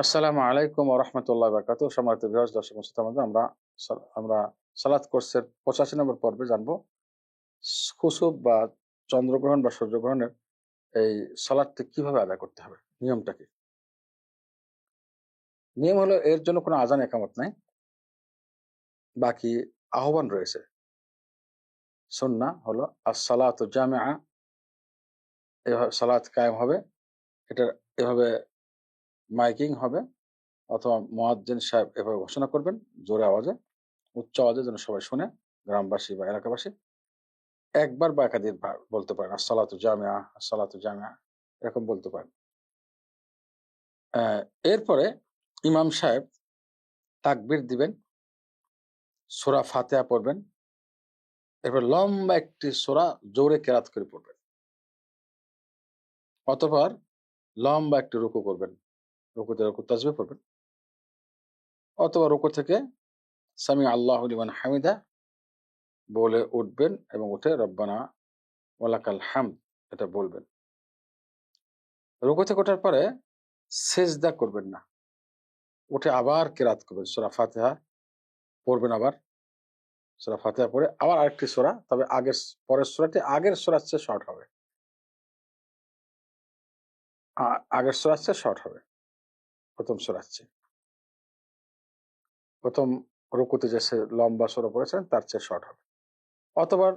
আসসালামু আলাইকুম ওয়া রাহমাতুল্লাহি ওয়া বারাকাতুহু। সম্মানিত ভিউয়ার্স, দর্শক শ্রোতা মণ্ডলী, আমরা সালাত কোর্সের 85 নম্বর পর্বে জানবো খুসুফ বা চন্দ্রগ্রহণ বা সূর্যগ্রহণের এই সালাতটি কিভাবে আদায় করতে হবে, নিয়মটা কি? নিয়ম হলো এর জন্য কোনো আযান ইকামত নাই, বাকি আহ্বান রয়েছে। সুন্নাহ হলো আস-সালাতু জামিআ, এভাবে সালাত কায়েম হবে। এটা এভাবে মাইকিং হবে অথবা মুয়াজ্জিন সাহেব এভাবে ঘোষণা করবেন জোরে আওয়াজে, উচ্চ আওয়াজে যেন সবাই শুনে, গ্রামবাসী বা এলাকাবাসী। একবার বা একাধিকবার বলতে পারেন আসসালাতু জামিআ, আসসালাতু জামিআ, এরকম বলতে পারেন। আ এরপরে ইমাম সাহেব তাকবীর দিবেন, সূরা ফাতিহা পড়বেন। এরপর লম্বা একটি সূরা জোরে কেরাত করে পড়বেন। অতঃপর লম্বা একটি রুকু করবেন। রুকুতে রুকু তাসবিহ পড়বেন। অথবা রুকু থেকে সামি আল্লাহু লিমান হামিদা বলে উঠবেন এবং উঠে রব্বানা ওয়া লাকাল হামদ এটা বলবেন। রুকু থেকে ওঠার পরে সেজদা করবেন না। উঠে আবার কেরাত করবেন। সূরা ফাতিহা পড়বেন আবার। সূরা ফাতিহা পড়ে আবার আরেকটি সূরা, তবে পরের সূরাটি আগের সূরার চেয়ে শর্ট হবে। আগের সূরার চেয়ে শর্ট হবে। প্রথম সূরার চেয়ে। প্রথম রুকুতে যে লম্বা সূরা পড়েছেন তার চেয়ে শর্ট হবে। অথবা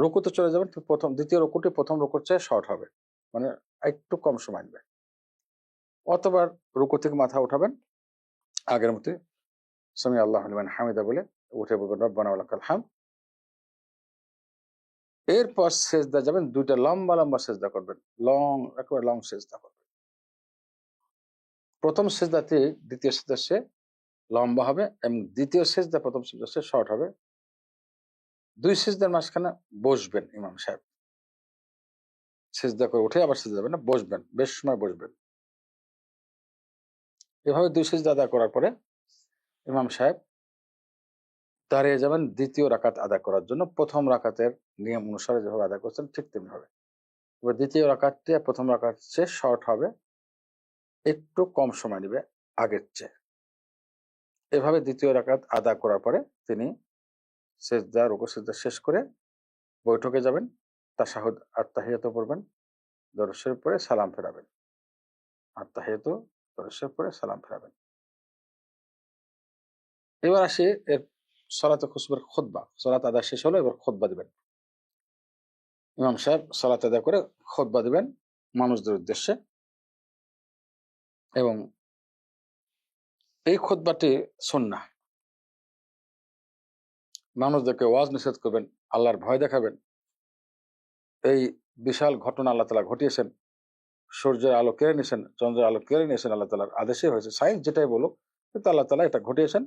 রুকুতে চলে যাবেন, দ্বিতীয় রুকুটি প্রথম রুকুর চেয়ে শর্ট হবে। মানে একটু কম সময় নেবে। অথবা রুকু থেকে মাথা উঠাবেন আগের মতোই সামি আল্লাহু লিমান হামিদা বলে উঠে বলবেন রব্বানা ওয়া লাকাল হামদ। এরপর সেজদা যাবেন, ২ টা লম্বা, লম্বা সেজদা করবেন। একেবারে লং সেজদা করবেন। প্রথম সেজদাতে দ্বিতীয় সেজদার চেয়ে লম্বা হবে এবং দ্বিতীয় সেজদা প্রথম সেজদার চেয়ে শর্ট হবে। ২ সেজদার মাঝখানে বসবেন ইমাম সাহেব। সেজদা করে উঠে আবার সেজদা যাবেন না, বসবেন। বেশ সময় বসবেন। এভাবে ২ সেজদা আদায় করার পরে ইমাম সাহেব দাঁড়িয়ে যাবেন দ্বিতীয় রাকাত আদায় করার জন্য। প্রথম রাকাতের নিয়ম অনুসারে যেভাবে আদায় করছেন ঠিক তেমনি হবে। এবার দ্বিতীয় রাকাতটি প্রথম রাকাতের চেয়ে শর্ট হবে, একটু কম সময় নেবে আগের চেয়ে। এভাবে দ্বিতীয় রাকাত আদায় করার পরে তিনি রুকু সিজদা শেষ করে বৈঠকে যাবেন, তাশাহুদ আত-তাহিয়াতু পড়বেন, দরুদ শরীফ পড়ে সালাম ফেরাবেন। আত-তাহিয়াতু, দরুদ শরীফ পড়ে সালাম ফেরাবেন। এবার আসি এর সালাতে খুসুফের খুতবা। সালাত আদায় শেষ হলো, এবার খুতবা দিবেন। ইমাম সাহেব সালাত আদায় করে খুতবা দিবেন মানুষদের উদ্দেশ্যে এবং এই খুতবাটি সুন্নাহ। মানুষদেরকে ওয়াজ নিষেধ করবেন, আল্লাহর ভয় দেখাবেন। এই বিশাল ঘটনা আল্লাহ তাআলা ঘটিয়েছেন। সূর্যের আলো কেড়ে নিয়েছেন, চন্দ্রের আলো কেড়ে নিয়েছেন, আল্লাহ তাআলার আদেশে হয়েছে। সায়েন্স যেটাই বলুক, কিন্তু আল্লাহ তাআলা এটা ঘটিয়েছেন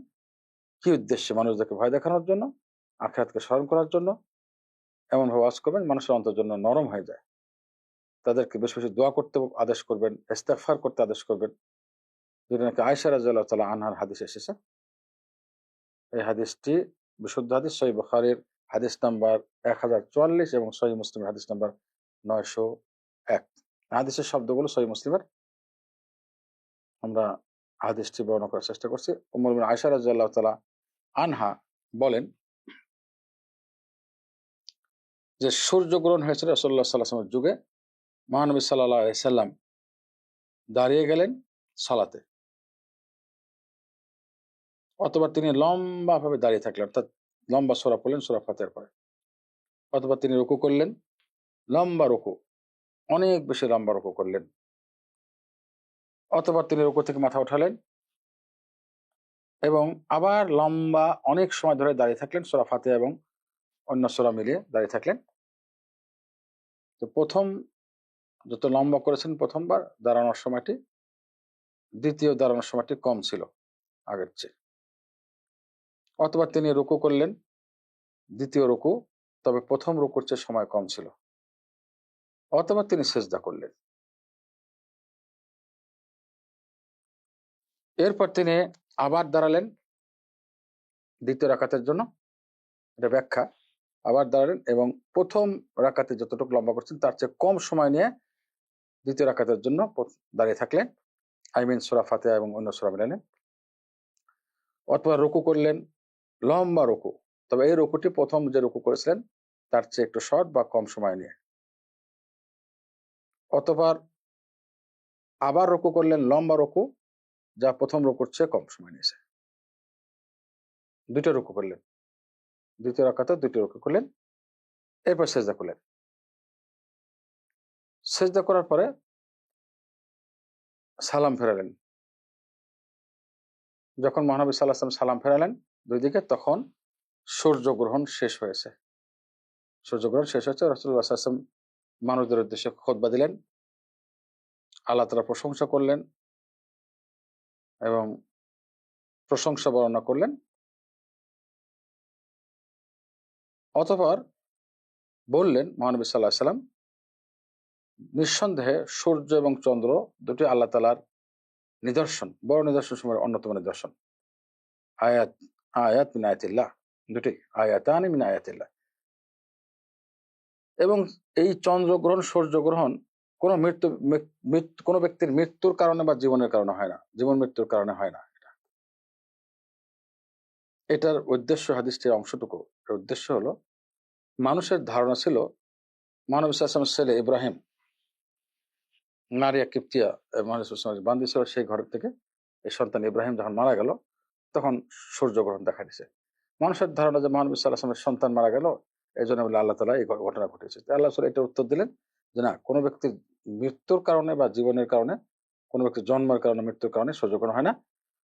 কি উদ্দেশ্যে? মানুষদেরকে ভয় দেখানোর জন্য, আখিরাতকে স্মরণ করার জন্য। এমনভাবে ওয়াজ করবেন মানুষের অন্তর জন্য নরম হয়ে যায়। তাদেরকে বেশি, বেশি দোয়া করতে আদেশ করবেন, ইস্তেগফার করতে আদেশ করবেন। যেটা নাকি আয়েশা রাদিয়াল্লাহু তাআলা আনহার হাদিসে এসেছে। এই হাদিসটি বিশুদ্ধ হাদিস, সহিহ বুখারীর হাদিস নাম্বার 1044 এবং সহিহ মুসলিমের হাদিস নাম্বার 901। হাদিসের শব্দগুলো সহিহ মুসলিমের। আমরা হাদিসটি বর্ণনা করার চেষ্টা করছি। উম্মুল মুমিনিন আয়েশা রাদিয়াল্লাহু তাআলা আনহা বলেন যে সূর্যগ্রহণ হয়েছিল রাসূলুল্লাহ সাল্লাল্লাহু আলাইহি ওয়াসাল্লামের যুগে। মহানবী সাল্লাল্লাহু আলাইহি সাল্লাম দাঁড়িয়ে গেলেন সালাতে। অথবা তিনি লম্বাভাবে দাঁড়িয়ে থাকলেন, অর্থাৎ লম্বা সূরা পড়লেন সূরা ফাতিহার পরে। অথবা তিনি রুকু করলেন, লম্বা রুকু, অনেক বেশি লম্বা রুকু করলেন। অথবা তিনি রুকু থেকে মাথা উঠালেন এবং আবার লম্বা অনেক সময় ধরে দাঁড়িয়ে থাকলেন সূরা ফাতিহা এবং অন্য সূরা মিলিয়ে দাঁড়িয়ে থাকলেন। তো প্রথম যত লম্বা করেছেন প্রথমবার দাঁড়ানোর সময়টি, দ্বিতীয় দাঁড়ানোর সময়টি কম ছিল আগের চেয়ে। অথবা তিনি রুকু করলেন, দ্বিতীয় রুকু, তবে প্রথম রুকুর চেয়ে সময় কম ছিল। অথবা তিনি সেজদা করলেন। এরপর তিনি আবার দাঁড়ালেন দ্বিতীয় রাকাতের জন্য। এটা ব্যাখ্যা। আবার দাঁড়ালেন এবং প্রথম রাকাতে যতটুকু লম্বা করছেন তার চেয়ে কম সময় নিয়ে দ্বিতীয় রাকাতের জন্য দাঁড়িয়ে থাকলেন। আই মিন সূরা ফাতিহা এবং অন্য সূরা মিলালেন, অথবা রুকু করলেন, লম্বা রুকু, তবে এই রুকুটি প্রথম যে রুকু করেছিলেন তার চেয়ে একটু শর্ট বা কম সময় নিয়ে, অথবা আবার রুকু করলেন লম্বা রুকু, যা প্রথম রুকুর চেয়ে কম সময় নিয়েছে। দুটো রুকু করলেন, দ্বিতীয় রাকাতে দুটো রুকু করলেন, এরপর সেজদা করলেন। সেজদা করার পরে সালাম ফেরালেন। যখন মহানবী সাল্লাল্লাহু আলাইহি ওয়াসাল্লাম সালাম ফেরালেন দুই দিকে, তখন সূর্যগ্রহণ শেষ হয়েছে। সূর্যগ্রহণ শেষ হয়েছে, রাসূলুল্লাহ সাল্লাল্লাহু আলাইহি ওয়াসাল্লাম মানুষদের উদ্দেশ্যে খুতবা দিলেন, আল্লাহ তাআলার প্রশংসা করলেন এবং প্রশংসা বর্ণনা করলেন। অতঃপর বললেন মহানবী সাল্লাল্লাহু আলাইহি ওয়াসাল্লাম, নিঃসন্দেহে সূর্য এবং চন্দ্র দুটি আল্লাহ তাআলার নিদর্শন, বড় নিদর্শন সময়ের অন্যতম নিদর্শন। আয়াত আয়াত মিন আয়াতিল্লাহ, দুটি আয়াতানি মিন আয়াতিল্লাহ। এবং এই চন্দ্রগ্রহণ সূর্যগ্রহণ কোনো কোনো ব্যক্তির মৃত্যুর কারণে বা জীবনের কারণে হয় না, জীবন মৃত্যুর কারণে হয় না। এটার উদ্দেশ্য, হাদিসটির অংশটুকু এর উদ্দেশ্য হলো, মানুষের ধারণা ছিল মহানবী সাল্লাল্লাহু আলাইহি ওয়াসাল্লামের ছেলে ইব্রাহিম নারিয়া কিপ্তিয়া মহানবী সাল্লাল্লাহু আলাইহি ওয়াসাল্লাম বান্দি ছিল, সেই ঘর থেকে এই সন্তান ইব্রাহিম যখন মারা গেল তখন সূর্যগ্রহণ দেখা দিয়েছে। মানুষের ধারণা যে মহানবী সাল্লাল্লাহু আলাইহি ওয়াসাল্লামের সন্তান মারা গেল, এই জন্য বলে আল্লাহ তাআলা এই ঘটনা ঘটেছে। আল্লাহ রাসূল এটা উত্তর দিলেন যে না, কোনো ব্যক্তির মৃত্যুর কারণে বা জীবনের কারণে, কোনো ব্যক্তির জন্মের কারণে মৃত্যুর কারণে সূর্যগ্রহণ হয় না।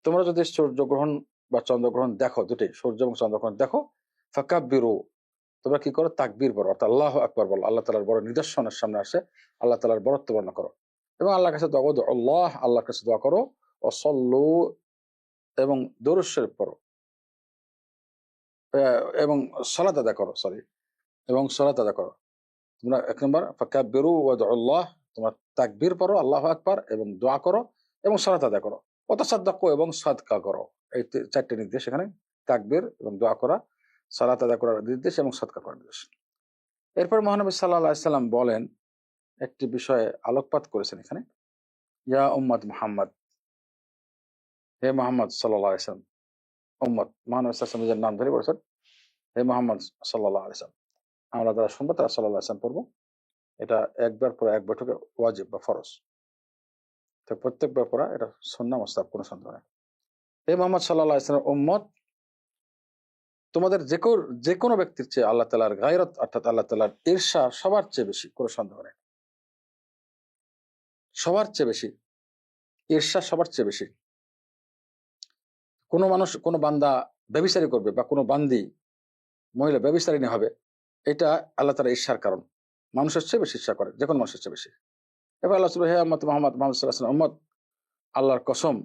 তোমরা যদি সূর্যগ্রহণ বা চন্দ্রগ্রহণ দেখো, দুটি সূর্য এবং চন্দ্রগ্রহণ দেখো, ফাকাব্বিরু, তোমরা কি করো, তাকবীর বলো, অর্থাৎ আল্লাহু আকবার বলো, আল্লাহ তাআলার বড় নিদর্শনের সামনে আসে, আল্লাহ তাআলার বড়ত্ব বর্ণনা করো এবং আল্লাহর কাছে দোয়া করো, আল্লাহর কাছে দোয়া করো, ও সল্লু, এবং দরুদ শরীফ পড়ো, এবং সালাত আদা করো, এবং সালাত আদা করো। তোমরা এক নম্বর ফাকাব্বিরু ওয়াদউল্লাহ, তোমরা তাকবীর পড়ো, আল্লাহু আকবার, এবং দোয়া করো এবং সালাত আদা করো। ওয়াতাসাদ্দাকু, এবং সাদকা করো। এই চারটি নির্দেশ এখানে, তাকবীর এবং দোয়া করা, সালাত আদা করার নির্দেশ এবং সাদকা করার নির্দেশ। এরপর মহানবী সাল্লাল্লাহু আলাইহি সাল্লাম বলেন, একটি বিষয়ে আলোকপাত করেছেন এখানে, ইয়া উম্মাত মুহাম্মদ, হে মুহাম্মদ সাল্লাল্লাহু আলাইহি সাল্লাম উম্মত, মহানবী সাল্লাল্লাহু আলাইহি ওয়াসাল্লাম নিজের নাম ধরে বলেছেন, হে মুহাম্মদ সাল্লাল্লাহু আলাইহি সাল্লাম। আমরা যারা শুনবো তারা সাল্লাল্লাহু আলাইহি সাল্লাম পড়বো। এটা একবার পরে এক বৈঠকে ওয়াজিব বা ফরজ, তো প্রত্যেকবার পড়া এটা সুন্নাহ মুস্তাহাব, কোনো সন্দেহ নেই। হে মুহাম্মদ সাল্লাল্লাহু আলাইহি সাল্লাম উম্মত, তোমাদের যে কোনো ব্যক্তির চেয়ে আল্লাহ তাআলার গায়রত, অর্থাৎ আল্লাহ তাআলার ঈর্ষা সবার চেয়ে বেশি, কোনো সন্দেহ নেই। সবার চেয়ে বেশি ঈর্ষা, সবার চেয়ে বেশি। কোনো মানুষ, কোনো বান্দা ব্যভিচারী করবে বা কোনো বান্দি মহিলা ব্যভিচারিণী হবে, এটা আল্লাহ তাআলার ঈর্ষার কারণ। মানুষের চেয়ে বেশি ঈর্ষা করে, যে কোনো মানুষের চেয়ে বেশি। এবার আল্লাহ বলল, হে উম্মত মুহাম্মদ সাল্লাল্লাহু আলাইহি ওয়াসাল্লাম উম্মত, আল্লাহর কসম,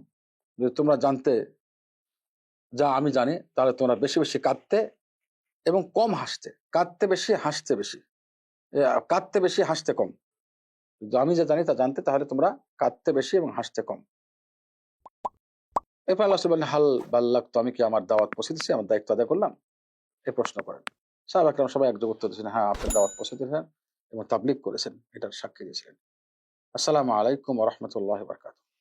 যদি তোমরা জানতে যা আমি জানি, তাহলে তোমরা বেশি বেশি কাঁদতে এবং কম হাসতে। কাঁদতে বেশি, হাসতে বেশি, কাঁদতে বেশি, হাসতে কম। যদি আমি যা জানি তা জানতে, তাহলে তোমরা কাঁদতে বেশি এবং হাসতে কম। এরপর আল্লাহ বললেন, হাল বাল্লাগ, তো আমি কি আমার দাওয়াত পৌঁছে দিচ্ছি, আমার দায়িত্ব আদায় করলাম? এই প্রশ্ন করেন। সাহাবায়ে কেরাম সবাই একযোগে উত্তর দিয়েছেন, হ্যাঁ, আপনি দাওয়াত পৌঁছে দিয়েছেন এবং তাবলীগ করেছেন, এটার সাক্ষী দিয়েছিলেন। আসসালামু আলাইকুম ওয়া রাহমাতুল্লাহি ওয়া বারাকাতুহু।